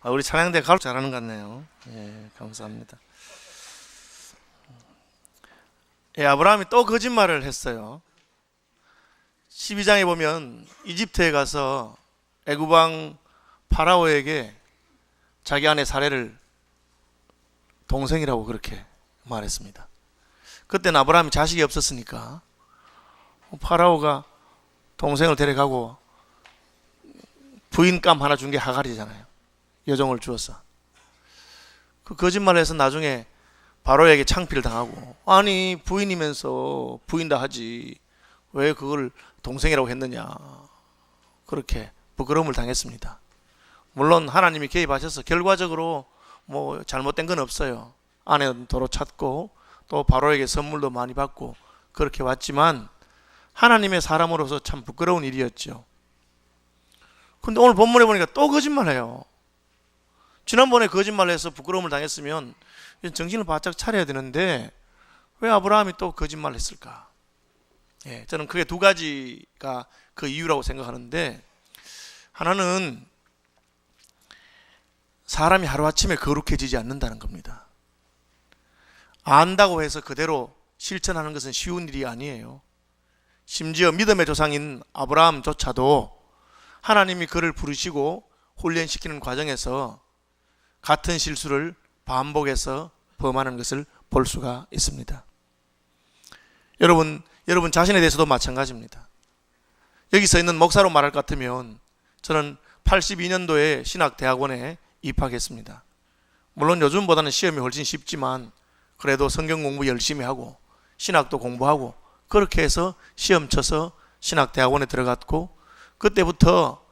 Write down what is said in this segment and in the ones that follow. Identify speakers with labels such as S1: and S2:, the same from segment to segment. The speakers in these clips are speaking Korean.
S1: 우리 찬양대 가을 잘하는 것 같네요. 예, 감사합니다. 예, 아브라함이 또 거짓말을 했어요. 12장에 보면 이집트에 가서 애굽왕 파라오에게 자기 아내 사레를 동생이라고 그렇게 말했습니다. 그때는 아브라함이 자식이 없었으니까 파라오가 동생을 데려가고 부인감 하나 준 게 하갈이잖아요. 여종을 주어서. 그 거짓말을 해서 나중에 바로에게 창피를 당하고, 아니 부인이면서 부인다 하지 왜 그걸 동생이라고 했느냐, 그렇게 부끄러움을 당했습니다. 물론 하나님이 개입하셔서 결과적으로 뭐 잘못된 건 없어요. 아내는 도로 찾고 또 바로에게 선물도 많이 받고 그렇게 왔지만 하나님의 사람으로서 참 부끄러운 일이었죠. 근데 오늘 본문에 보니까 또 거짓말해요. 지난번에 거짓말해서 부끄러움을 당했으면 정신을 바짝 차려야 되는데 왜 아브라함이 또 거짓말을 했을까? 예, 저는 그게 두 가지가 그 이유라고 생각하는데, 하나는 사람이 하루아침에 거룩해지지 않는다는 겁니다. 안다고 해서 그대로 실천하는 것은 쉬운 일이 아니에요. 심지어 믿음의 조상인 아브라함조차도 하나님이 그를 부르시고 훈련시키는 과정에서 같은 실수를 반복해서 범하는 것을 볼 수가 있습니다. 여러분 자신에 대해서도 마찬가지입니다. 여기 서 있는 목사로 말할 것 같으면 저는 82년도에 신학대학원에 입학했습니다. 물론 요즘보다는 시험이 훨씬 쉽지만 그래도 성경 공부 열심히 하고 신학도 공부하고 그렇게 해서 시험 쳐서 신학대학원에 들어갔고, 그때부터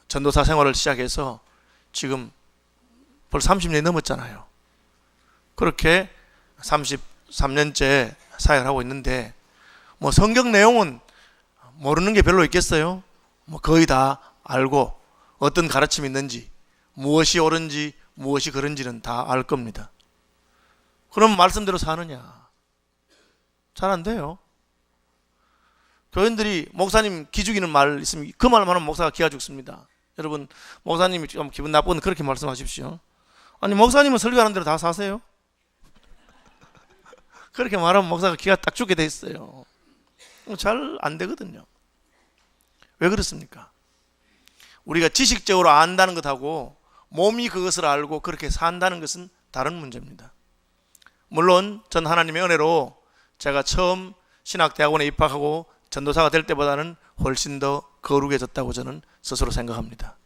S1: 전도사 생활을 시작해서 지금 벌써 30년이 넘었잖아요. 그렇게 33년째 사역을 하고 있는데, 뭐 성경 내용은 모르는 게 별로 있겠어요? 뭐 거의 다 알고 어떤 가르침이 있는지, 무엇이 옳은지 무엇이 그른지는 다 알 겁니다. 그럼 말씀대로 사느냐? 잘 안 돼요. 교인들이 목사님 기죽이는 말 있으면 그 말만 하면 목사가 기가 죽습니다. 여러분, 목사님이 좀 기분 나쁘면 그렇게 말씀하십시오. 아니 목사님은 설교하는 대로 다 사세요? 그렇게 말하면 목사가 기가 딱 죽게 돼 있어요. 잘 안 되거든요. 왜 그렇습니까? 우리가 지식적으로 안다는 것하고 몸이 그것을 알고 그렇게 산다는 것은 다른 문제입니다. 물론 전 하나님의 은혜로 제가 처음 신학대학원에 입학하고 전도사가 될 때보다는 훨씬 더 거룩해졌다고 저는 스스로 생각합니다.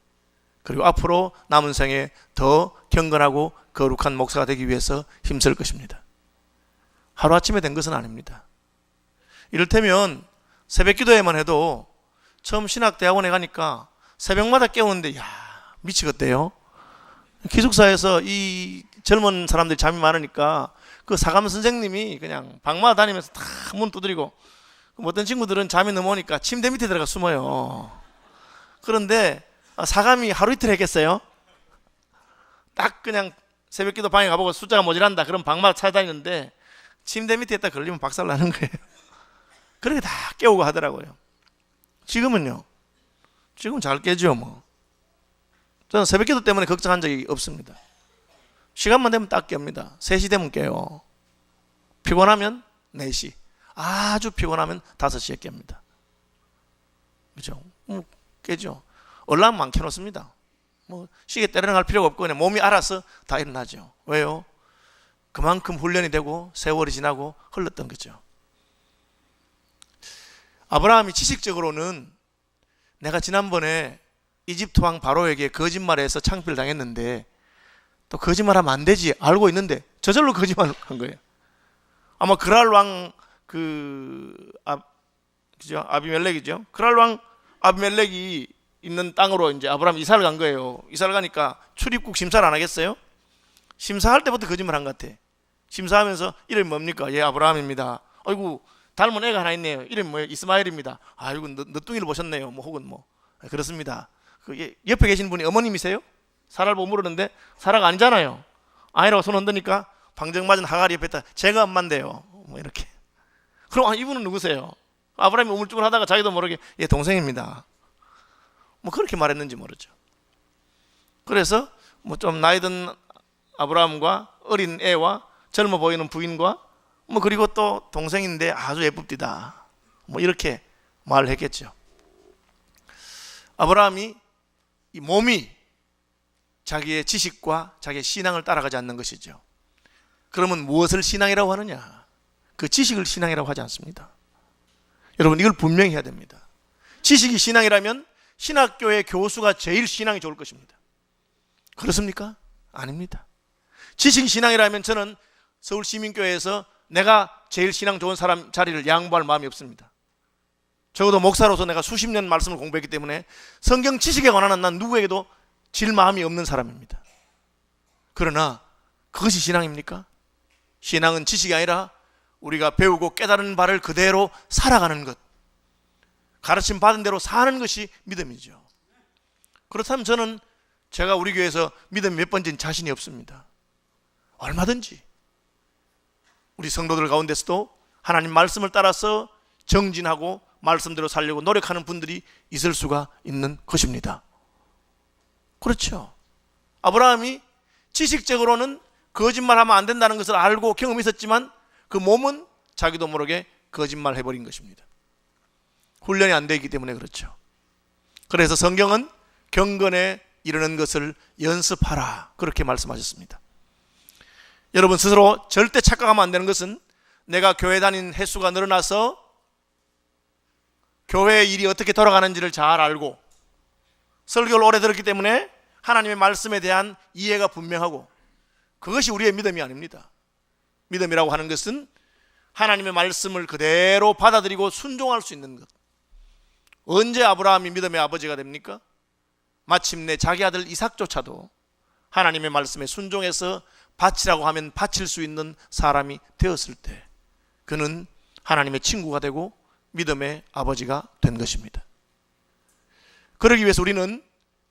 S1: 그리고 앞으로 남은 생에 더 경건하고 거룩한 목사가 되기 위해서 힘쓸 것입니다. 하루아침에 된 것은 아닙니다. 이를테면 새벽기도에만 해도 처음 신학대학원에 가니까 새벽마다 깨우는데 미치겠대요. 기숙사에서 이 젊은 사람들이 잠이 많으니까 그 사감 선생님이 그냥 방마다 다니면서 다 문 두드리고, 어떤 친구들은 잠이 넘어오니까 침대 밑에 들어가 숨어요. 그런데 사감이 하루 이틀 했겠어요? 딱 그냥 새벽기도 방에 가보고 숫자가 모자란다 그럼 방마다 찾아다니는데 침대 밑에 있다 걸리면 박살나는 거예요. 그렇게 다 깨우고 하더라고요. 지금은요? 지금 잘 깨죠 뭐. 저는 새벽기도 때문에 걱정한 적이 없습니다. 시간만 되면 딱 깹니다. 3시 되면 깨요. 피곤하면 4시, 아주 피곤하면 5시에 깹니다. 그죠? 깨죠. 얼람은 안 켜놓습니다. 뭐 시계 때려나갈 필요가 없고 그냥 몸이 알아서 다 일어나죠. 왜요? 그만큼 훈련이 되고 세월이 지나고 흘렀던 거죠. 아브라함이 지식적으로는 내가 지난번에 이집트 왕 바로에게 거짓말해서 창피를 당했는데 또 거짓말하면 안 되지 알고 있는데 저절로 거짓말을 한 거예요. 아마 그랄 왕 그죠? 아비멜렉이죠. 그랄 왕 아비멜렉이 있는 땅으로 이제 아브라함이 이사를 간 거예요. 이사를 가니까 출입국 심사를 안 하겠어요? 심사할 때부터 거짓말한 것 같아. 심사하면서 이름이 뭡니까? 예, 아브라함입니다. 아이고 닮은 애가 하나 있네요. 이름이 뭐예요? 이스마엘입니다. 아이고 너뚱이를 보셨네요. 뭐 혹은 뭐 그렇습니다. 그 옆에 계신 분이 어머님이세요? 사라를 보고 물었는데 사라가 아니잖아요. 아니라고 손 흔드니까 방정 맞은 하갈이 옆에 있다. 제가 엄마인데요. 뭐 이렇게. 그럼 이분은 누구세요? 아브라함이 우물쭈물하다가 자기도 모르게 동생입니다. 뭐 그렇게 말했는지 모르죠. 그래서 뭐 좀 나이 든 아브라함과 어린 애와 젊어 보이는 부인과 뭐 그리고 또 동생인데 아주 예쁩디다, 뭐 이렇게 말을 했겠죠. 아브라함이 이 몸이 자기의 지식과 자기의 신앙을 따라가지 않는 것이죠. 그러면 무엇을 신앙이라고 하느냐? 그 지식을 신앙이라고 하지 않습니다. 여러분, 이걸 분명히 해야 됩니다. 지식이 신앙이라면 신학교의 교수가 제일 신앙이 좋을 것입니다. 그렇습니까? 아닙니다. 지식이 신앙이라면 저는 서울시민교회에서 내가 제일 신앙 좋은 사람 자리를 양보할 마음이 없습니다. 적어도 목사로서 내가 수십 년 말씀을 공부했기 때문에 성경 지식에 관한 난 누구에게도 질 마음이 없는 사람입니다. 그러나 그것이 신앙입니까? 신앙은 지식이 아니라 우리가 배우고 깨달은 바를 그대로 살아가는 것, 가르침 받은 대로 사는 것이 믿음이죠. 그렇다면 저는 제가 우리 교회에서 믿음 몇 번째는 자신이 없습니다. 얼마든지 우리 성도들 가운데서도 하나님 말씀을 따라서 정진하고 말씀대로 살려고 노력하는 분들이 있을 수가 있는 것입니다. 그렇죠. 아브라함이 지식적으로는 거짓말하면 안 된다는 것을 알고 경험이 있었지만 그 몸은 자기도 모르게 거짓말 해버린 것입니다. 훈련이 안 되기 때문에 그렇죠. 그래서 성경은 경건에 이르는 것을 연습하라, 그렇게 말씀하셨습니다. 여러분, 스스로 절대 착각하면 안 되는 것은 내가 교회 다닌 횟수가 늘어나서 교회의 일이 어떻게 돌아가는지를 잘 알고 설교를 오래 들었기 때문에 하나님의 말씀에 대한 이해가 분명하고, 그것이 우리의 믿음이 아닙니다. 믿음이라고 하는 것은 하나님의 말씀을 그대로 받아들이고 순종할 수 있는 것. 언제 아브라함이 믿음의 아버지가 됩니까? 마침내 자기 아들 이삭조차도 하나님의 말씀에 순종해서 바치라고 하면 바칠 수 있는 사람이 되었을 때 그는 하나님의 친구가 되고 믿음의 아버지가 된 것입니다. 그러기 위해서 우리는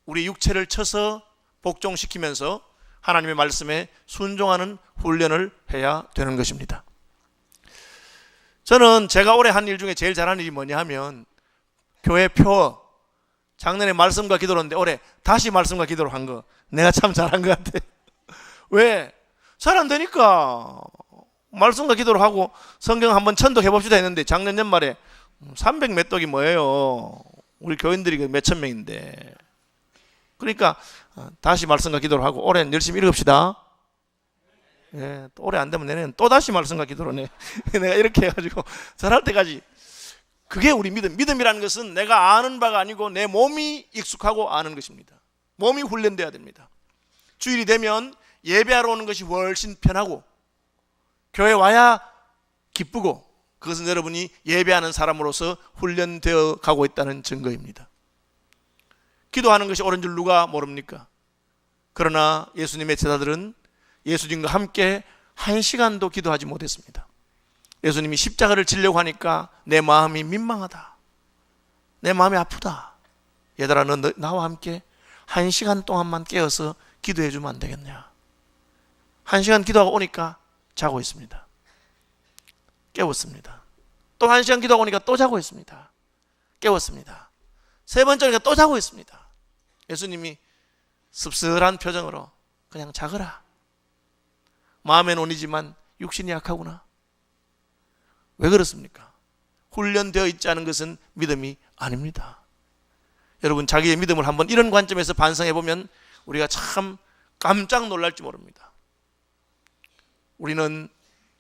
S1: 우리 육체를 쳐서 복종시키면서 하나님의 말씀에 순종하는 훈련을 해야 되는 것입니다. 저는 제가 올해 한 일 중에 제일 잘하는 일이 뭐냐 하면, 교회 표 작년에 말씀과 기도를 했는데 올해 다시 말씀과 기도를 한 거, 내가 참 잘한 것 같아. 왜? 잘 안 되니까. 말씀과 기도를 하고 성경 한번 천독해 봅시다 했는데 작년 연말에 300 몇 독이 뭐예요? 우리 교인들이 몇천 명인데. 그러니까 다시 말씀과 기도를 하고 올해는 열심히 읽읍시다. 예, 또 올해 안 되면 내년엔 또 다시 말씀과 기도를 해. 내가 이렇게 해가지고 잘할 때까지. 그게 우리 믿음. 믿음이라는 것은 내가 아는 바가 아니고 내 몸이 익숙하고 아는 것입니다. 몸이 훈련돼야 됩니다. 주일이 되면 예배하러 오는 것이 훨씬 편하고 교회 와야 기쁘고, 그것은 여러분이 예배하는 사람으로서 훈련되어 가고 있다는 증거입니다. 기도하는 것이 옳은 줄 누가 모릅니까? 그러나 예수님의 제자들은 예수님과 함께 1시간도 기도하지 못했습니다. 예수님이 십자가를 지려고 하니까 내 마음이 민망하다, 내 마음이 아프다, 얘들아 너 나와 함께 1시간 동안만 깨어서 기도해 주면 안 되겠냐. 1시간 기도하고 오니까 자고 있습니다. 깨웠습니다. 또 1시간 기도하고 오니까 또 자고 있습니다. 깨웠습니다. 세 번째 오니까 또 자고 있습니다. 예수님이 씁쓸한 표정으로 그냥 자거라. 마음엔 온이지만 육신이 약하구나. 왜 그렇습니까? 훈련되어 있지 않은 것은 믿음이 아닙니다. 여러분, 자기의 믿음을 한번 이런 관점에서 반성해 보면 우리가 참 깜짝 놀랄지 모릅니다. 우리는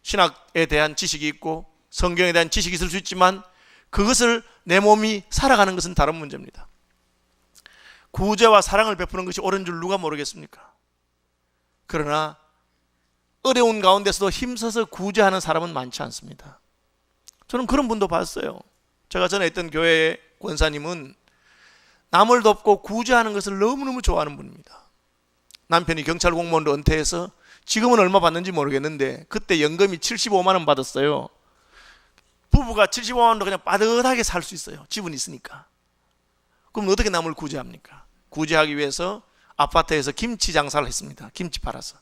S1: 신학에 대한 지식이 있고 성경에 대한 지식이 있을 수 있지만 그것을 내 몸이 살아가는 것은 다른 문제입니다. 구제와 사랑을 베푸는 것이 옳은 줄 누가 모르겠습니까? 그러나 어려운 가운데서도 힘써서 구제하는 사람은 많지 않습니다. 저는 그런 분도 봤어요. 제가 전에 있던 교회의 권사님은 남을 돕고 구제하는 것을 너무너무 좋아하는 분입니다. 남편이 경찰 공무원으로 은퇴해서 지금은 얼마 받는지 모르겠는데 그때 연금이 75만 원 받았어요. 부부가 75만 원으로 그냥 빠듯하게 살 수 있어요. 집은 있으니까. 그럼 어떻게 남을 구제합니까? 구제하기 위해서 아파트에서 김치 장사를 했습니다. 김치 팔아서.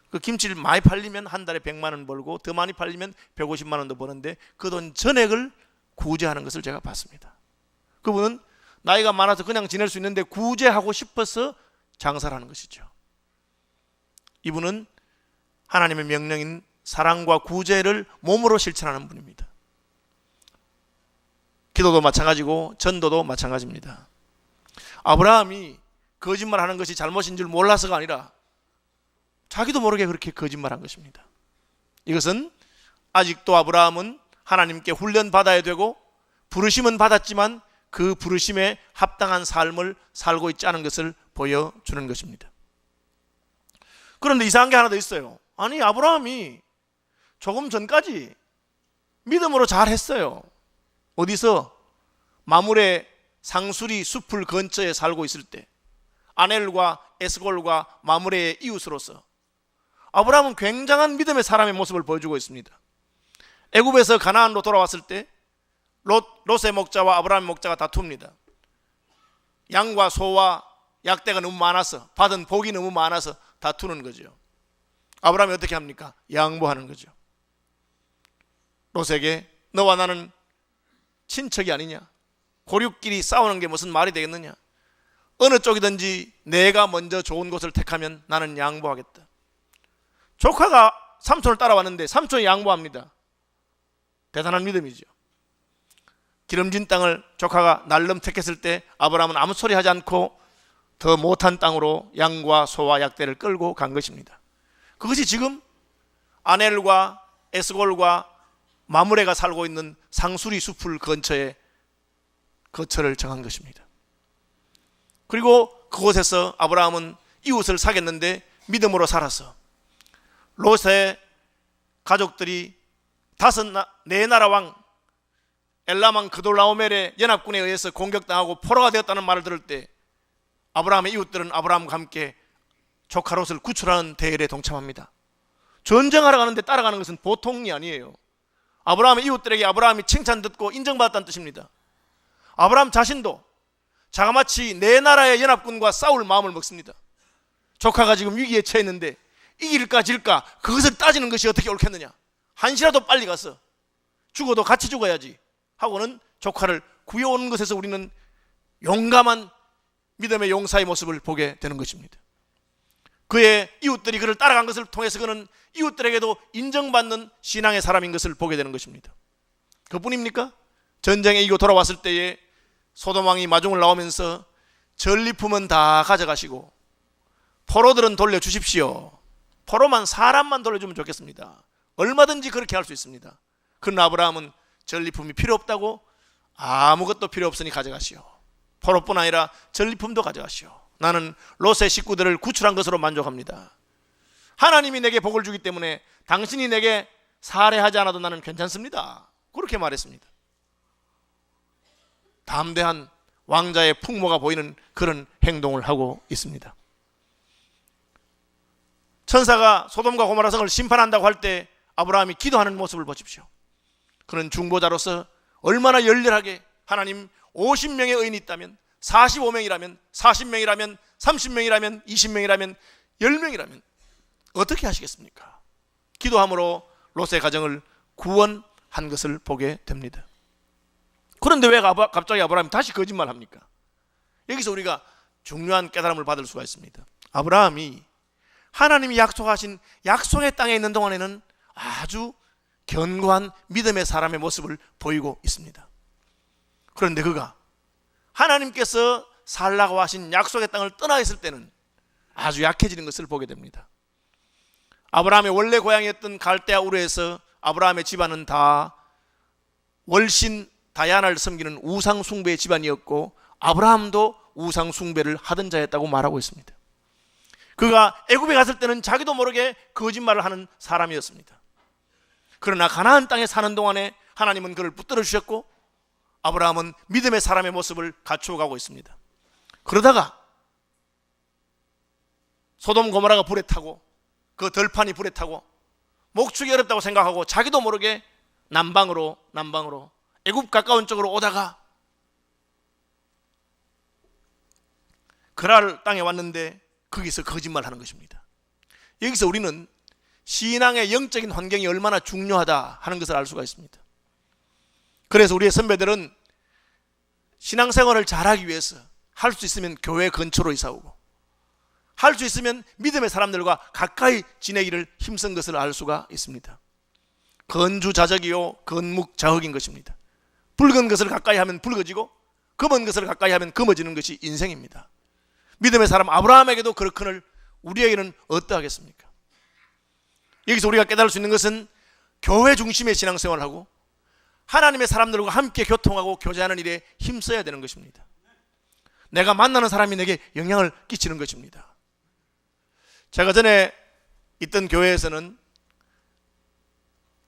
S1: 그 김치를 많이 팔리면 한 달에 100만 원 벌고 더 많이 팔리면 150만 원도 버는데 그 돈 전액을 구제하는 것을 제가 봤습니다. 그분은 나이가 많아서 그냥 지낼 수 있는데 구제하고 싶어서 장사를 하는 것이죠. 이분은 하나님의 명령인 사랑과 구제를 몸으로 실천하는 분입니다. 기도도 마찬가지고 전도도 마찬가지입니다. 아브라함이 거짓말하는 것이 잘못인 줄 몰라서가 아니라 자기도 모르게 그렇게 거짓말한 것입니다. 이것은 아직도 아브라함은 하나님께 훈련받아야 되고 부르심은 받았지만 그 부르심에 합당한 삶을 살고 있지 않은 것을 보여주는 것입니다. 그런데 이상한 게 하나 더 있어요. 아니, 아브라함이 조금 전까지 믿음으로 잘했어요. 어디서? 마므레 상수리 숲을 근처에 살고 있을 때 아넬과 에스골과 마므레의 이웃으로서 아브라함은 굉장한 믿음의 사람의 모습을 보여주고 있습니다. 애굽에서 가나안으로 돌아왔을 때 롯의 목자와 아브라함의 목자가 다툽니다. 양과 소와 약대가 너무 많아서, 받은 복이 너무 많아서 다투는 거죠. 아브라함이 어떻게 합니까? 양보하는 거죠. 롯에게 너와 나는 친척이 아니냐? 고륙끼리 싸우는 게 무슨 말이 되겠느냐? 어느 쪽이든지 내가 먼저 좋은 곳을 택하면 나는 양보하겠다. 조카가 삼촌을 따라왔는데 삼촌이 양보합니다. 대단한 믿음이죠. 기름진 땅을 조카가 날름 택했을 때 아브라함은 아무 소리 하지 않고 더 못한 땅으로 양과 소와 약대를 끌고 간 것입니다. 그것이 지금 아넬과 에스골과 마므레가 살고 있는 상수리 숲을 근처에 거처를 정한 것입니다. 그리고 그곳에서 아브라함은 이웃을 사귀었는데 믿음으로 살아서 롯의 가족들이 네 나라 왕 엘라만 그돌라오멜의 연합군에 의해서 공격당하고 포로가 되었다는 말을 들을 때 아브라함의 이웃들은 아브라함과 함께 조카 롯을 구출하는 대열에 동참합니다. 전쟁하러 가는데 따라가는 것은 보통이 아니에요. 아브라함의 이웃들에게 아브라함이 칭찬 듣고 인정받았다는 뜻입니다. 아브라함 자신도 자그마치 네 나라의 연합군과 싸울 마음을 먹습니다. 조카가 지금 위기에 처했는데 이길까 질까 그것을 따지는 것이 어떻게 옳겠느냐. 한시라도 빨리 가서 죽어도 같이 죽어야지 하고는 조카를 구해오는 것에서 우리는 용감한 믿음의 용사의 모습을 보게 되는 것입니다. 그의 이웃들이 그를 따라간 것을 통해서 그는 이웃들에게도 인정받는 신앙의 사람인 것을 보게 되는 것입니다. 그뿐입니까? 전쟁에 이기고 돌아왔을 때에 소돔 왕이 마중을 나오면서 전리품은 다 가져가시고 포로들은 돌려주십시오. 포로만 사람만 돌려주면 좋겠습니다. 얼마든지 그렇게 할 수 있습니다. 그러나 아브라함은 전리품이 필요 없다고 아무것도 필요 없으니 가져가시오. 포로뿐 아니라 전리품도 가져가시오. 나는 롯의 식구들을 구출한 것으로 만족합니다. 하나님이 내게 복을 주기 때문에 당신이 내게 살해하지 않아도 나는 괜찮습니다. 그렇게 말했습니다. 담대한 왕자의 풍모가 보이는 그런 행동을 하고 있습니다. 천사가 소돔과 고모라 성을 심판한다고 할 때 아브라함이 기도하는 모습을 보십시오. 그는 중보자로서 얼마나 열렬하게 하나님 50명의 의인이 있다면 45명이라면 40명이라면 30명이라면 20명이라면 10명이라면 어떻게 하시겠습니까? 기도함으로 롯의 가정을 구원한 것을 보게 됩니다. 그런데 왜 갑자기 아브라함이 다시 거짓말합니까? 여기서 우리가 중요한 깨달음을 받을 수가 있습니다. 아브라함이 하나님이 약속하신 약속의 땅에 있는 동안에는 아주 견고한 믿음의 사람의 모습을 보이고 있습니다. 그런데 그가 하나님께서 살라고 하신 약속의 땅을 떠나 있을 때는 아주 약해지는 것을 보게 됩니다. 아브라함의 원래 고향이었던 갈대아 우르에서 아브라함의 집안은 다 월신 다야나를 섬기는 우상 숭배의 집안이었고 아브라함도 우상 숭배를 하던 자였다고 말하고 있습니다. 그가 애굽에 갔을 때는 자기도 모르게 거짓말을 하는 사람이었습니다. 그러나 가나안 땅에 사는 동안에 하나님은 그를 붙들어 주셨고 아브라함은 믿음의 사람의 모습을 갖추어 가고 있습니다. 그러다가 소돔 고모라가 불에 타고 그 덜판이 불에 타고 목축이 어렵다고 생각하고 자기도 모르게 남방으로 애굽 가까운 쪽으로 오다가 그랄 땅에 왔는데 거기서 거짓말하는 것입니다. 여기서 우리는 신앙의 영적인 환경이 얼마나 중요하다 하는 것을 알 수가 있습니다. 그래서 우리의 선배들은 신앙생활을 잘하기 위해서 할 수 있으면 교회 근처로 이사 오고 할 수 있으면 믿음의 사람들과 가까이 지내기를 힘쓴 것을 알 수가 있습니다. 건주자적이요 건묵자흑인 것입니다. 붉은 것을 가까이 하면 붉어지고 검은 것을 가까이 하면 검어지는 것이 인생입니다. 믿음의 사람 아브라함에게도 그렇거늘 우리에게는 어떠하겠습니까? 여기서 우리가 깨달을 수 있는 것은 교회 중심의 신앙생활을 하고 하나님의 사람들과 함께 교통하고 교제하는 일에 힘써야 되는 것입니다. 내가 만나는 사람이 내게 영향을 끼치는 것입니다. 제가 전에 있던 교회에서는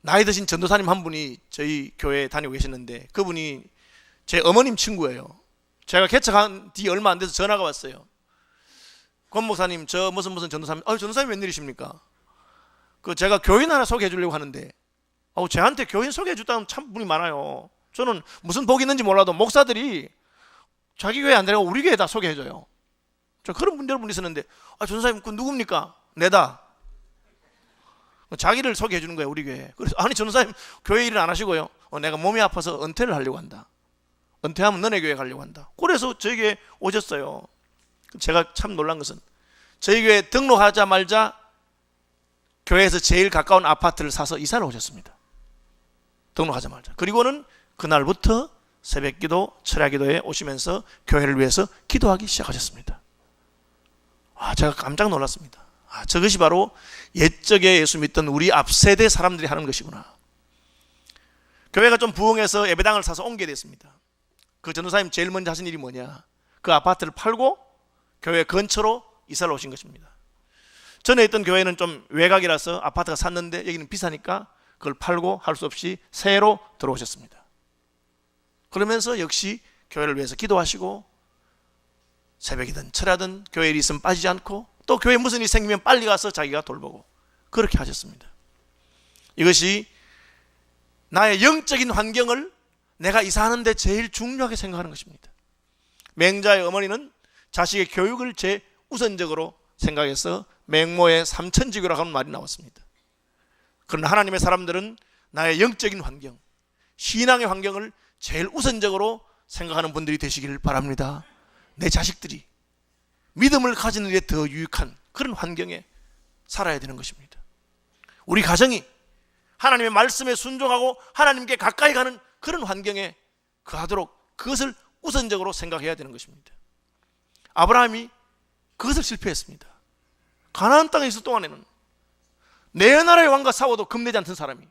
S1: 나이 드신 전도사님 한 분이 저희 교회에 다니고 계셨는데 그분이 제 어머님 친구예요. 제가 개척한 뒤 얼마 안 돼서 전화가 왔어요. 권 목사님, 저 무슨 전도사님, 전도사님 웬일이십니까? 제가 교인 하나 소개해 주려고 하는데 저한테 교인 소개해 줬다는 참 분이 많아요. 저는 무슨 복이 있는지 몰라도 목사들이 자기 교회 안 되고 우리 교회 다 소개해 줘요. 저 그런 분 여러분 있었는데 전도사님 그 누굽니까? 내다. 자기를 소개해 주는 거예요, 우리 교회. 그래서 아니 전도사님 교회 일은 안 하시고요. 내가 몸이 아파서 은퇴를 하려고 한다. 은퇴하면 너네 교회 가려고 한다. 그래서 저희 교회 오셨어요. 제가 참 놀란 것은 저희 교회 등록하자마자 교회에서 제일 가까운 아파트를 사서 이사를 오셨습니다. 등록하자마자. 그리고는 그날부터 새벽기도, 철야기도에 오시면서 교회를 위해서 기도하기 시작하셨습니다. 제가 깜짝 놀랐습니다. 저것이 바로 옛적에 예수 믿던 우리 앞세대 사람들이 하는 것이구나. 교회가 좀 부흥해서 예배당을 사서 옮겨야 됐습니다. 그 전도사님 제일 먼저 하신 일이 뭐냐? 그 아파트를 팔고 교회 근처로 이사를 오신 것입니다. 전에 있던 교회는 좀 외곽이라서 아파트가 샀는데 여기는 비싸니까 그걸 팔고 할 수 없이 새로 들어오셨습니다. 그러면서 역시 교회를 위해서 기도하시고 새벽이든 철야든 교회 일이 있으면 빠지지 않고 또 교회에 무슨 일이 생기면 빨리 가서 자기가 돌보고 그렇게 하셨습니다. 이것이 나의 영적인 환경을 내가 이사하는데 제일 중요하게 생각하는 것입니다. 맹자의 어머니는 자식의 교육을 제우선적으로 생각해서 맹모의 삼천지교라고 하는 말이 나왔습니다. 그러나 하나님의 사람들은 나의 영적인 환경, 신앙의 환경을 제일 우선적으로 생각하는 분들이 되시기를 바랍니다. 내 자식들이 믿음을 가지는 데 더 유익한 그런 환경에 살아야 되는 것입니다. 우리 가정이 하나님의 말씀에 순종하고 하나님께 가까이 가는 그런 환경에 거하도록 그것을 우선적으로 생각해야 되는 것입니다. 아브라함이 그것을 실패했습니다. 가나안 땅에 있을 동안에는 내 나라의 왕과 싸워도 겁내지 않던 사람이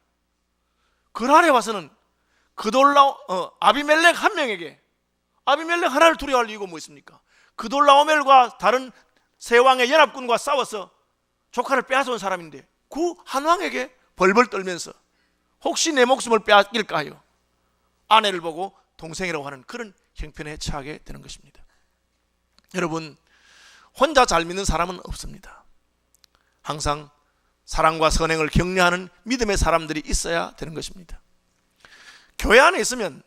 S1: 그날에 와서는 아비멜렉 한 명에게 아비멜렉 하나를 두려워할 이유가 뭐 있습니까? 그돌라오멜과 다른 세 왕의 연합군과 싸워서 조카를 빼앗아온 사람인데 그 한 왕에게 벌벌 떨면서 혹시 내 목숨을 빼앗길까 하여 아내를 보고 동생이라고 하는 그런 형편에 처하게 되는 것입니다. 여러분, 혼자 잘 믿는 사람은 없습니다. 항상 사랑과 선행을 격려하는 믿음의 사람들이 있어야 되는 것입니다. 교회 안에 있으면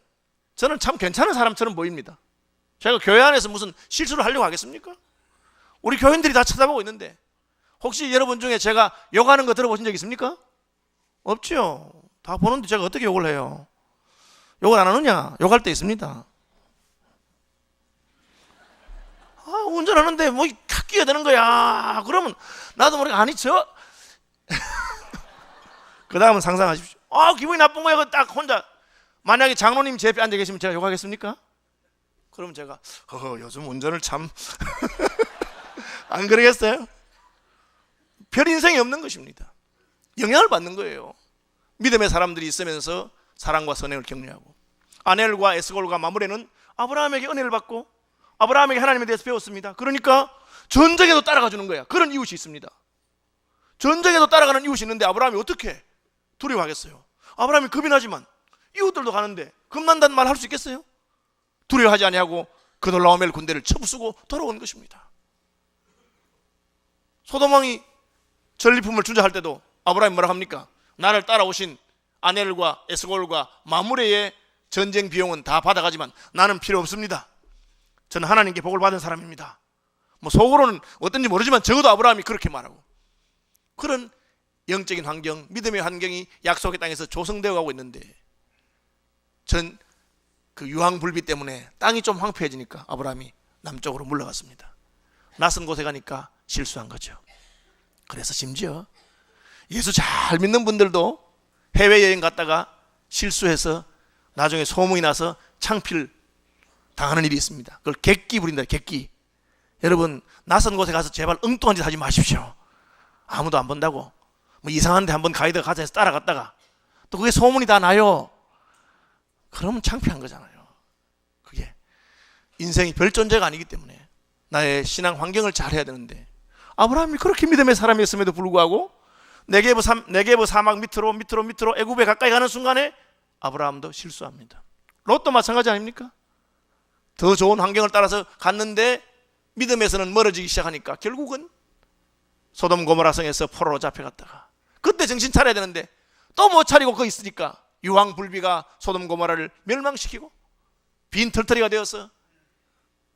S1: 저는 참 괜찮은 사람처럼 보입니다. 제가 교회 안에서 무슨 실수를 하려고 하겠습니까? 우리 교인들이 다 쳐다보고 있는데 혹시 여러분 중에 제가 욕하는 거 들어보신 적 있습니까? 없죠. 다 보는데 제가 어떻게 욕을 해요? 욕을 안 하느냐? 욕할 때 있습니다. 운전하는데 뭐 끼어드는 거야. 그러면 나도 모르게 아니 그 다음은 상상하십시오. 기분이 나쁜 거야. 딱 혼자 만약에 장로님 제 옆에 앉아 계시면 제가 욕하겠습니까? 그럼 제가 요즘 운전을 참 안 그러겠어요? 별 인생이 없는 것입니다. 영향을 받는 거예요. 믿음의 사람들이 있으면서 사랑과 선행을 격려하고 아넬과 에스골과 마므레는 아브라함에게 은혜를 받고 아브라함에게 하나님에 대해서 배웠습니다. 그러니까 전쟁에도 따라가 주는 거야. 그런 이웃이 있습니다. 전쟁에도 따라가는 이웃이 있는데 아브라함이 어떻게 두려워하겠어요? 아브라함이 겁이 나지만 이웃들도 가는데 겁난다는 말 할 수 있겠어요? 두려워하지 아니하고 그돌라오멜 군대를 쳐부수고 돌아온 것입니다. 소돔왕이 전리품을 주저할 때도 아브라함이 뭐라 합니까? 나를 따라오신 아넬과 에스골과 마므레의 전쟁 비용은 다 받아가지만 나는 필요 없습니다. 저는 하나님께 복을 받은 사람입니다. 속으로는 어떤지 모르지만 적어도 아브라함이 그렇게 말하고 그런 영적인 환경, 믿음의 환경이 약속의 땅에서 조성되어 가고 있는데 그 유황불비 때문에 땅이 좀 황폐해지니까 아브라함이 남쪽으로 물러갔습니다. 낯선 곳에 가니까 실수한 거죠. 그래서 심지어 예수 잘 믿는 분들도 해외여행 갔다가 실수해서 나중에 소문이 나서 창피를 당하는 일이 있습니다. 그걸 객기 부린다. 객기. 여러분, 낯선 곳에 가서 제발 엉뚱한 짓 하지 마십시오. 아무도 안 본다고 뭐 이상한 데 한번 가이드가 가자 해서 따라갔다가 또 그게 소문이 다 나요. 그러면 창피한 거잖아요. 그게 인생이 별 존재가 아니기 때문에 나의 신앙 환경을 잘 해야 되는데, 아브라함이 그렇게 믿음의 사람이었음에도 불구하고 네게브 사막 밑으로 애굽에 가까이 가는 순간에 아브라함도 실수합니다. 롯도 마찬가지 아닙니까? 더 좋은 환경을 따라서 갔는데 믿음에서는 멀어지기 시작하니까 결국은 소돔 고모라 성에서 포로로 잡혀갔다가 그때 정신 차려야 되는데 또 못 차리고 거기 있으니까 유황불비가 소돔 고모라를 멸망시키고 빈 털터리가 되어서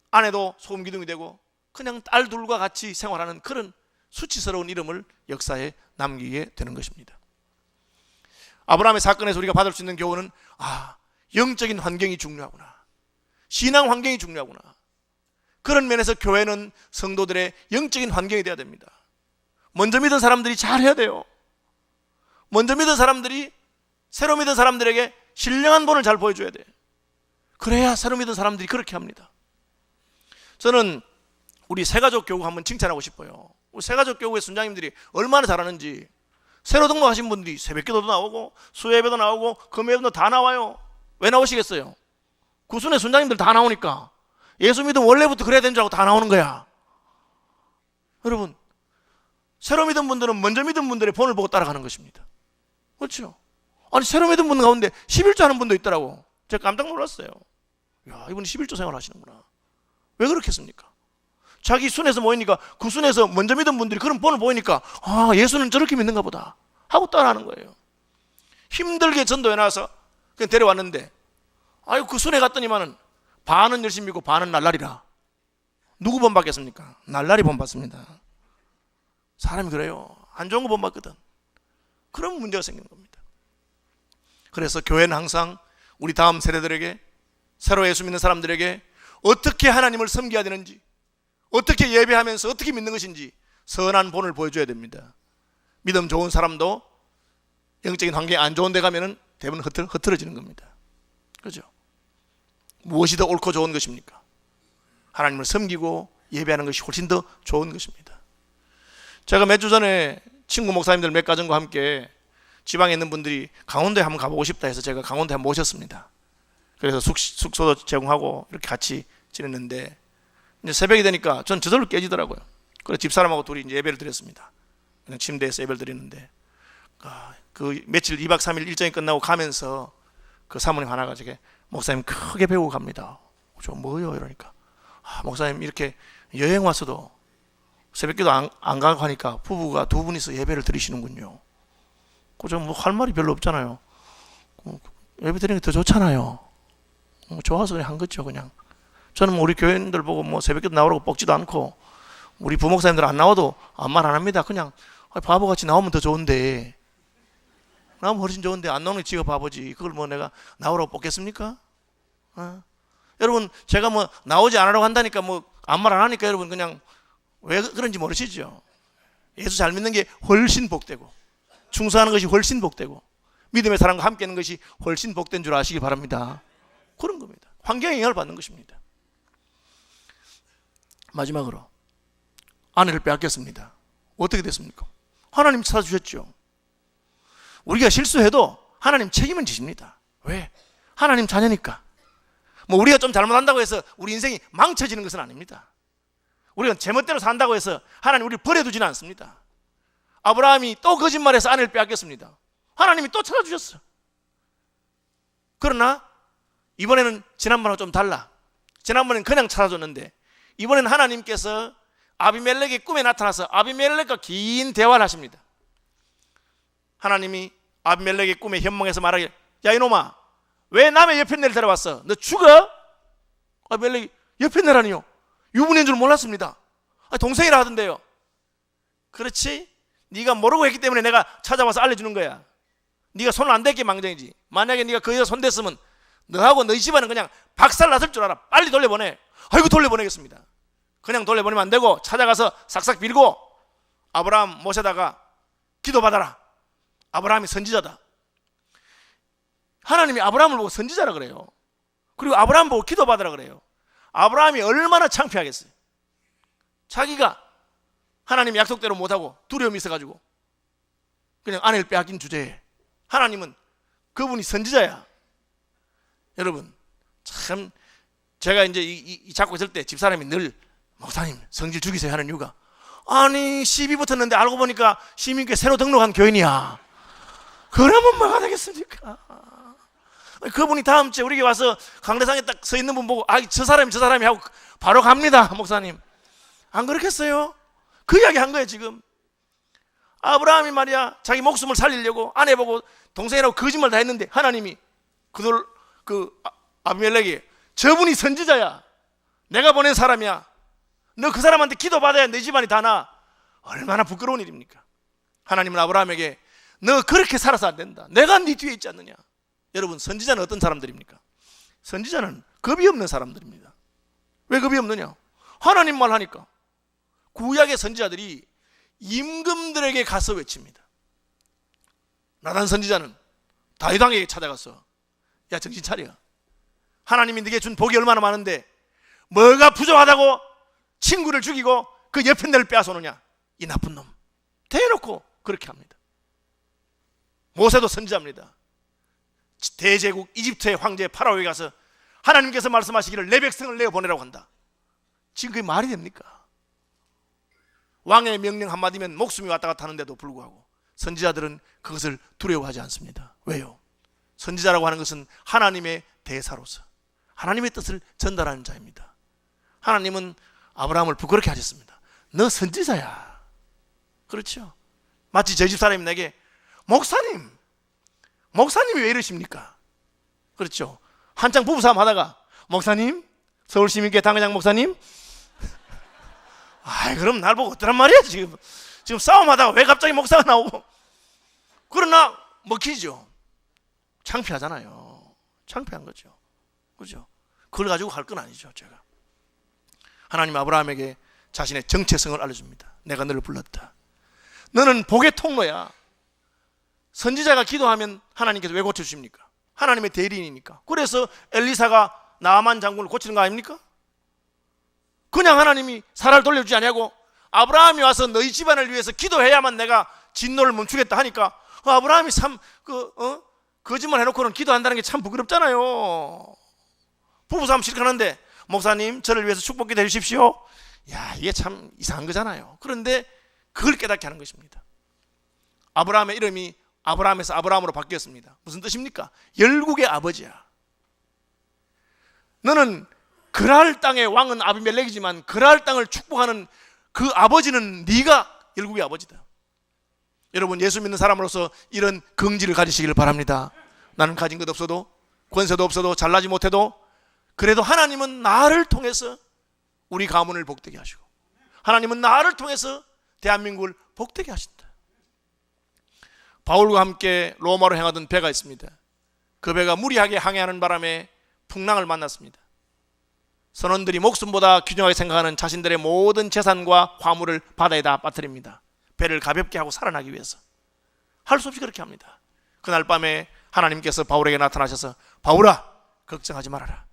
S1: 아내도 소금기둥이 되고 그냥 딸 둘과 같이 생활하는 그런 수치스러운 이름을 역사에 남기게 되는 것입니다. 아브라함의 사건에서 우리가 받을 수 있는 교훈은, 영적인 환경이 중요하구나, 신앙 환경이 중요하구나. 그런 면에서 교회는 성도들의 영적인 환경이 되어야 됩니다. 먼저 믿은 사람들이 잘해야 돼요. 먼저 믿은 사람들이 새로 믿은 사람들에게 신령한 본을 잘 보여줘야 돼. 그래야 새로 믿은 사람들이 그렇게 합니다. 저는 우리 새가족 교구 한번 칭찬하고 싶어요. 우리 새가족 교구의 순장님들이 얼마나 잘하는지. 새로 등록하신 분들이 새벽기도도 나오고 수요예배도 나오고 금요예배도 다 나와요. 왜 나오시겠어요? 구순의 순장님들 다 나오니까. 예수 믿음 원래부터 그래야 되는 줄 알고 다 나오는 거야. 여러분, 새로 믿은 분들은 먼저 믿은 분들의 본을 보고 따라가는 것입니다. 그렇죠? 아니, 새로 믿은 분 가운데 11조 하는 분도 있더라고. 제가 깜짝 놀랐어요. 야, 이분이 11조 생활 하시는구나. 왜 그렇게 했습니까? 자기 순에서 모이니까 그 순에서 먼저 믿은 분들이 그런 본을 보이니까 예수는 저렇게 믿는가 보다 하고 따라하는 거예요. 힘들게 전도해 놔서 그냥 데려왔는데, 그 순에 갔더니만은 반은 열심히 믿고 반은 날라리라. 누구 본 받겠습니까? 날라리 본 받습니다. 사람이 그래요. 안 좋은 거 본 받거든. 그런 문제가 생기는 겁니다. 그래서 교회는 항상 우리 다음 세대들에게, 새로 예수 믿는 사람들에게 어떻게 하나님을 섬겨야 되는지, 어떻게 예배하면서 어떻게 믿는 것인지 선한 본을 보여줘야 됩니다. 믿음 좋은 사람도 영적인 환경이 안 좋은 데 가면은 대부분 흐트러지는 겁니다. 그렇죠? 무엇이 더 옳고 좋은 것입니까? 하나님을 섬기고 예배하는 것이 훨씬 더 좋은 것입니다. 제가 몇 주 전에 친구 목사님들 몇 가정과 함께 지방에 있는 분들이 강원도에 한번 가보고 싶다 해서 제가 강원도에 한번 모셨습니다. 그래서 숙소도 제공하고 이렇게 같이 지냈는데, 이제 새벽이 되니까 전 저절로 깨지더라고요. 그래서 집사람하고 둘이 이제 예배를 드렸습니다. 그냥 침대에서 예배를 드리는데, 그 며칠 2박 3일 일정이 끝나고 가면서 그 사모님 하나가 제게, 목사님 크게 배우고 갑니다. 저 뭐요? 이러니까, 목사님 이렇게 여행 와서도 새벽기도 안 가고 하니까 부부가 두 분이서 예배를 드리시는군요. 저 뭐 할 말이 별로 없잖아요. 예배 드리는 게 더 좋잖아요. 좋아서 그냥 한 거죠, 그냥. 저는 우리 교인들 보고 새벽기도 나오라고 뻑지도 않고, 우리 부목사님들 안 나와도 아무 말 안 합니다. 그냥 바보같이 나오면 더 좋은데, 나오면 훨씬 좋은데 안 나오는 게 지가 바보지. 그걸 내가 나오라고 뻑겠습니까? 여러분, 제가 나오지 않으라고 한다니까 아무 말 안 하니까 여러분 그냥 왜 그런지 모르시죠? 예수 잘 믿는 게 훨씬 복되고, 충성하는 것이 훨씬 복되고, 믿음의 사람과 함께 하는 것이 훨씬 복된 줄 아시기 바랍니다. 그런 겁니다. 환경에 영향을 받는 것입니다. 마지막으로 아내를 빼앗겼습니다. 어떻게 됐습니까? 하나님 찾아주셨죠. 우리가 실수해도 하나님 책임은 지십니다. 왜? 하나님 자녀니까. 우리가 좀 잘못한다고 해서 우리 인생이 망쳐지는 것은 아닙니다. 우리가 제멋대로 산다고 해서 하나님 우리를 버려두지는 않습니다. 아브라함이 또 거짓말해서 아내를 빼앗겼습니다. 하나님이 또 찾아주셨어. 그러나 이번에는 지난번하고 좀 달라. 지난번에는 그냥 찾아줬는데, 이번에는 하나님께서 아비멜렉의 꿈에 나타나서 아비멜렉과 긴 대화를 하십니다. 하나님이 아비멜렉의 꿈에 현몽에서 말하길, 야 이놈아, 왜 남의 여편네를 데려왔어? 너 죽어? 아비멜렉이, 여편네라니요? 유부녀인 줄 몰랐습니다. 동생이라 하던데요. 그렇지? 네가 모르고 했기 때문에 내가 찾아와서 알려주는 거야. 네가 손을 안 댔기 망정이지. 만약에 네가 그 여자 손 댔으면 너하고 너희 집안은 그냥 박살 났을 줄 알아. 빨리 돌려보내. 아이고 돌려보내겠습니다. 그냥 돌려보내면 안 되고 찾아가서 싹싹 빌고 아브라함 모셔다가 기도받아라. 아브라함이 선지자다. 하나님이 아브라함을 보고 선지자라 그래요. 그리고 아브라함 보고 기도받으라 그래요. 아브라함이 얼마나 창피하겠어요. 자기가 하나님 약속대로 못하고 두려움이 있어가지고 그냥 아내를 빼앗긴 주제에 하나님은 그분이 선지자야. 여러분 참 제가 이제 이 잡고 있을 때 집사람이 늘 목사님 성질 죽이세요 하는 이유가 아니 시비 붙었는데 알고 보니까 시민교회 새로 등록한 교인이야. 그러면 뭐가 되겠습니까? 그분이 다음 주에 우리 교회 와서 강대상에 딱 서 있는 분 보고 아 저 사람이 하고 바로 갑니다 목사님. 안 그렇겠어요? 그 이야기 한 거예요. 지금 아브라함이 말이야 자기 목숨을 살리려고 아내 보고 동생이라고 거짓말 다 했는데 하나님이 아비멜렉이 저분이 선지자야. 내가 보낸 사람이야. 너 그 사람한테 기도받아야 내 집안이 다 나. 얼마나 부끄러운 일입니까? 하나님은 아브라함에게 너 그렇게 살아서 안 된다. 내가 네 뒤에 있지 않느냐. 여러분 선지자는 어떤 사람들입니까? 선지자는 겁이 없는 사람들입니다. 왜 겁이 없느냐? 하나님 말하니까. 구약의 선지자들이 임금들에게 가서 외칩니다. 나단 선지자는 다윗 왕에게 찾아가서 야 정신 차려. 하나님이 네게 준 복이 얼마나 많은데 뭐가 부족하다고 친구를 죽이고 그 옆에 내를 빼앗아오느냐. 이 나쁜 놈. 대놓고 그렇게 합니다. 모세도 선지자입니다. 대제국 이집트의 황제 파라오에 가서 하나님께서 말씀하시기를 내 백성을 내어보내라고 한다. 지금 그게 말이 됩니까? 왕의 명령 한마디면 목숨이 왔다 갔다 하는데도 불구하고 선지자들은 그것을 두려워하지 않습니다. 왜요? 선지자라고 하는 것은 하나님의 대사로서 하나님의 뜻을 전달하는 자입니다. 하나님은 아브라함을 부끄럽게 하셨습니다. 너 선지자야. 그렇죠? 마치 저희 집사람이 내게 목사님이 왜 이러십니까? 그렇죠? 한창 부부싸움 하다가 목사님, 서울시민교회 당회장 목사님 아이 그럼 날 보고 어떠란 말이야. 지금 싸움하다가 왜 갑자기 목사가 나오고. 그러나 먹히죠. 창피하잖아요. 창피한 거죠. 그죠? 그걸 가지고 갈 건 아니죠. 제가 하나님 아브라함에게 자신의 정체성을 알려줍니다. 내가 너를 불렀다. 너는 복의 통로야. 선지자가 기도하면 하나님께서 왜 고쳐주십니까? 하나님의 대리인이니까. 그래서 엘리사가 나아만 장군을 고치는 거 아닙니까? 그냥 하나님이 살아를 돌려주지 아니하고 아브라함이 와서 너희 집안을 위해서 기도해야만 내가 진노를 멈추겠다 하니까 아브라함이 참 거짓말 해놓고는 기도한다는 게 참 부끄럽잖아요. 부부싸움 실컷하는데 목사님 저를 위해서 축복기도 해주십시오. 야 이게 참 이상한 거잖아요. 그런데 그걸 깨닫게 하는 것입니다. 아브라함의 이름이 아브라함에서 아브라함으로 바뀌었습니다. 무슨 뜻입니까? 열국의 아버지야. 너는 그랄 땅의 왕은 아비멜렉이지만 그랄 땅을 축복하는 그 아버지는 네가 열국의 아버지다. 여러분 예수 믿는 사람으로서 이런 긍지를 가지시기를 바랍니다. 나는 가진 것 없어도 권세도 없어도 잘나지 못해도 그래도 하나님은 나를 통해서 우리 가문을 복되게 하시고 하나님은 나를 통해서 대한민국을 복되게 하신다. 바울과 함께 로마로 향하던 배가 있습니다. 그 배가 무리하게 항해하는 바람에 풍랑을 만났습니다. 선원들이 목숨보다 귀중하게 생각하는 자신들의 모든 재산과 화물을 바다에다 빠뜨립니다. 배를 가볍게 하고 살아나기 위해서. 할 수 없이 그렇게 합니다. 그날 밤에 하나님께서 바울에게 나타나셔서 바울아 걱정하지 말아라.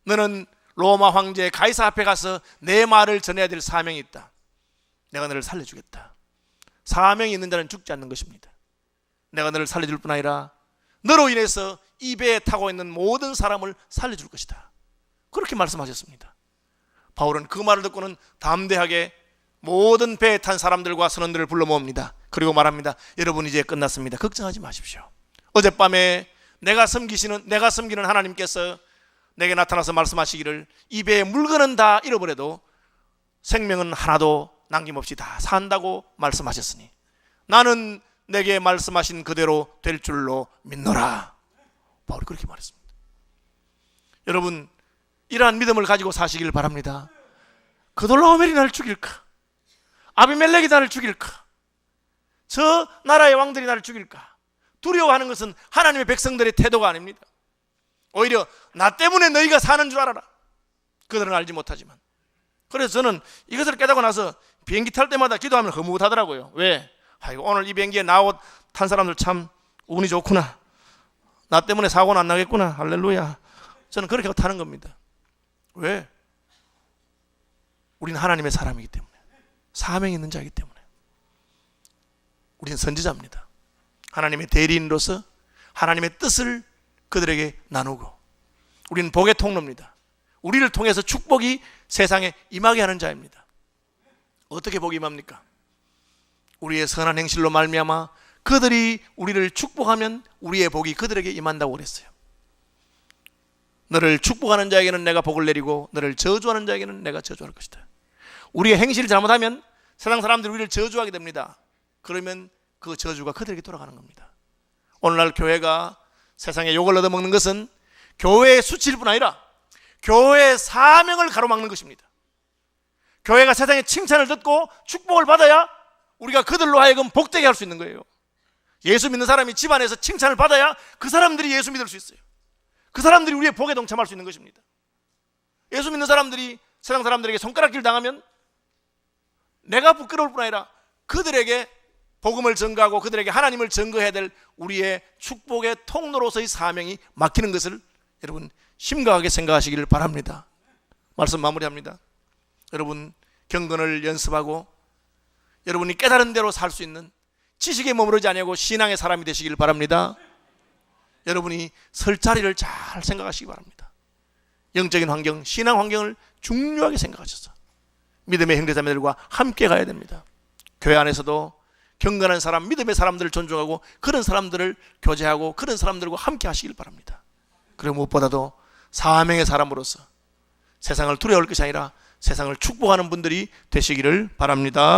S1: 너는 로마 황제 가이사 앞에 가서 내 말을 전해야 될 사명이 있다. 내가 너를 살려주겠다. 사명이 있는 자는 죽지 않는 것입니다. 내가 너를 살려줄 뿐 아니라 너로 인해서 이 배에 타고 있는 모든 사람을 살려줄 것이다. 그렇게 말씀하셨습니다. 바울은 그 말을 듣고는 담대하게 모든 배에 탄 사람들과 선원들을 불러 모읍니다. 그리고 말합니다. 여러분 이제 끝났습니다. 걱정하지 마십시오. 어젯밤에 내가 섬기는 하나님께서 내게 나타나서 말씀하시기를 이 배에 물건은 다 잃어버려도 생명은 하나도 남김없이 다 산다고 말씀하셨으니 나는 내게 말씀하신 그대로 될 줄로 믿노라. 바울이 그렇게 말했습니다. 여러분 이러한 믿음을 가지고 사시길 바랍니다. 그돌라오멜이 나를 죽일까? 아비멜렉이 나를 죽일까? 저 나라의 왕들이 나를 죽일까? 두려워하는 것은 하나님의 백성들의 태도가 아닙니다. 오히려 나 때문에 너희가 사는 줄 알아라. 그들은 알지 못하지만 그래서 저는 이것을 깨닫고 나서 비행기 탈 때마다 기도하면 흐뭇하더라고요. 왜? 아이고, 오늘 이 비행기에 탄 사람들 참 운이 좋구나. 나 때문에 사고는 안 나겠구나. 할렐루야. 저는 그렇게 타는 겁니다. 왜? 우리는 하나님의 사람이기 때문에, 사명이 있는 자이기 때문에. 우리는 선지자입니다. 하나님의 대리인으로서 하나님의 뜻을 그들에게 나누고, 우리는 복의 통로입니다. 우리를 통해서 축복이 세상에 임하게 하는 자입니다. 어떻게 복이 임합니까? 우리의 선한 행실로 말미암아 그들이 우리를 축복하면 우리의 복이 그들에게 임한다고 그랬어요. 너를 축복하는 자에게는 내가 복을 내리고 너를 저주하는 자에게는 내가 저주할 것이다. 우리의 행실을 잘못하면 세상 사람들이 우리를 저주하게 됩니다. 그러면 그 저주가 그들에게 돌아가는 겁니다. 오늘날 교회가 세상에 욕을 얻어먹는 것은 교회의 수치일 뿐 아니라 교회의 사명을 가로막는 것입니다. 교회가 세상의 칭찬을 듣고 축복을 받아야 우리가 그들로 하여금 복되게 할 수 있는 거예요. 예수 믿는 사람이 집안에서 칭찬을 받아야 그 사람들이 예수 믿을 수 있어요. 그 사람들이 우리의 복에 동참할 수 있는 것입니다. 예수 믿는 사람들이 세상 사람들에게 손가락질 당하면 내가 부끄러울 뿐 아니라 그들에게 복음을 전가하고 그들에게 하나님을 전거해야 될 우리의 축복의 통로로서의 사명이 막히는 것을 여러분 심각하게 생각하시기를 바랍니다. 말씀 마무리합니다. 여러분 경건을 연습하고 여러분이 깨달은 대로 살 수 있는 지식에 머무르지 아니하고 신앙의 사람이 되시길 바랍니다. 여러분이 설 자리를 잘 생각하시기 바랍니다. 영적인 환경, 신앙 환경을 중요하게 생각하셔서 믿음의 형제자매들과 함께 가야 됩니다. 교회 안에서도 경건한 사람, 믿음의 사람들을 존중하고 그런 사람들을 교제하고 그런 사람들과 함께 하시길 바랍니다. 그리고 무엇보다도 사명의 사람으로서 세상을 두려워할 것이 아니라 세상을 축복하는 분들이 되시기를 바랍니다.